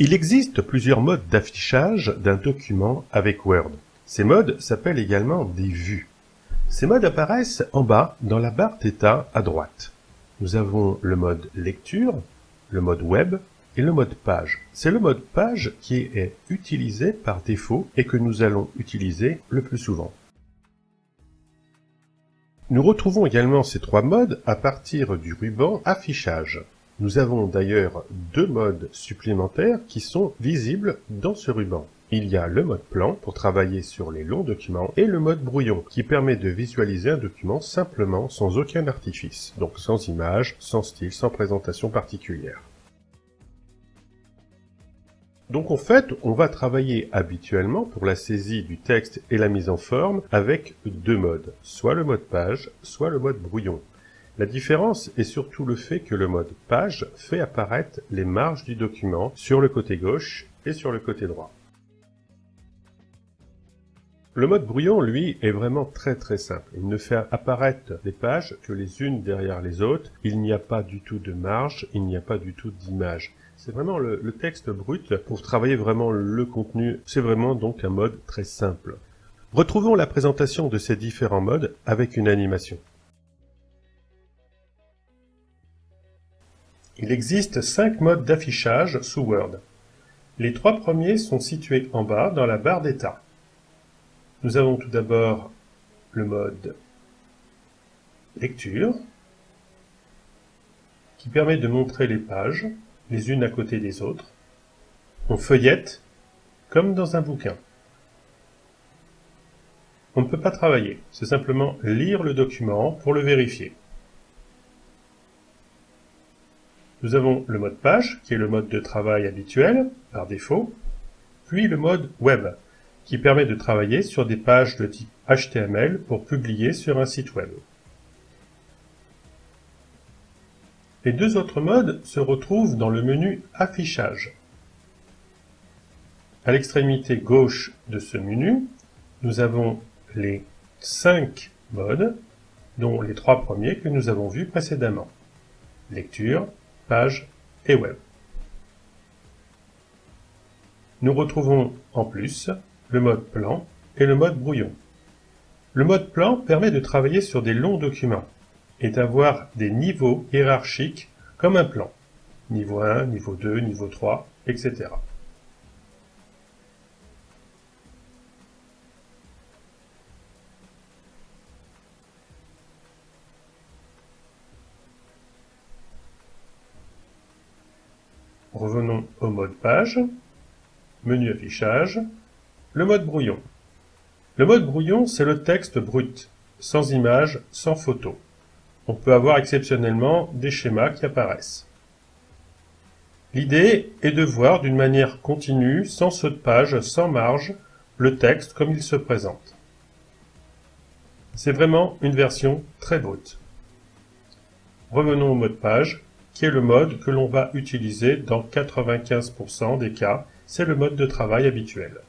Il existe plusieurs modes d'affichage d'un document avec Word. Ces modes s'appellent également des vues. Ces modes apparaissent en bas dans la barre d'état à droite. Nous avons le mode lecture, le mode web et le mode page. C'est le mode page qui est utilisé par défaut et que nous allons utiliser le plus souvent. Nous retrouvons également ces trois modes à partir du ruban affichage. Nous avons d'ailleurs deux modes supplémentaires qui sont visibles dans ce ruban. Il y a le mode plan pour travailler sur les longs documents et le mode brouillon qui permet de visualiser un document simplement sans aucun artifice, donc sans image, sans style, sans présentation particulière. Donc en fait, on va travailler habituellement pour la saisie du texte et la mise en forme avec deux modes, soit le mode page, soit le mode brouillon. La différence est surtout le fait que le mode page fait apparaître les marges du document sur le côté gauche et sur le côté droit. Le mode brouillon, lui, est vraiment très simple. Il ne fait apparaître les pages que les unes derrière les autres. Il n'y a pas du tout de marge, il n'y a pas du tout d'image. C'est vraiment le texte brut pour travailler vraiment le contenu. C'est vraiment donc un mode très simple. Retrouvons la présentation de ces différents modes avec une animation. Il existe 5 modes d'affichage sous Word. Les 3 premiers sont situés en bas dans la barre d'état. Nous avons tout d'abord le mode lecture, qui permet de montrer les pages, les unes à côté des autres. On feuillette, comme dans un bouquin. On ne peut pas travailler, c'est simplement lire le document pour le vérifier. Nous avons le mode page, qui est le mode de travail habituel, par défaut, puis le mode web, qui permet de travailler sur des pages de type HTML pour publier sur un site web. Les deux autres modes se retrouvent dans le menu Affichage. À l'extrémité gauche de ce menu, nous avons les 5 modes, dont les 3 premiers que nous avons vus précédemment. Lecture, page et web. Nous retrouvons en plus le mode plan et le mode brouillon. Le mode plan permet de travailler sur des longs documents et d'avoir des niveaux hiérarchiques comme un plan. Niveau 1, niveau 2, niveau 3, etc. Revenons au mode page, menu affichage, le mode brouillon. Le mode brouillon, c'est le texte brut, sans image, sans photo. On peut avoir exceptionnellement des schémas qui apparaissent. L'idée est de voir d'une manière continue, sans saut de page, sans marge, le texte comme il se présente. C'est vraiment une version très brute. Revenons au mode page, qui est le mode que l'on va utiliser dans 95% des cas, c'est le mode de travail habituel.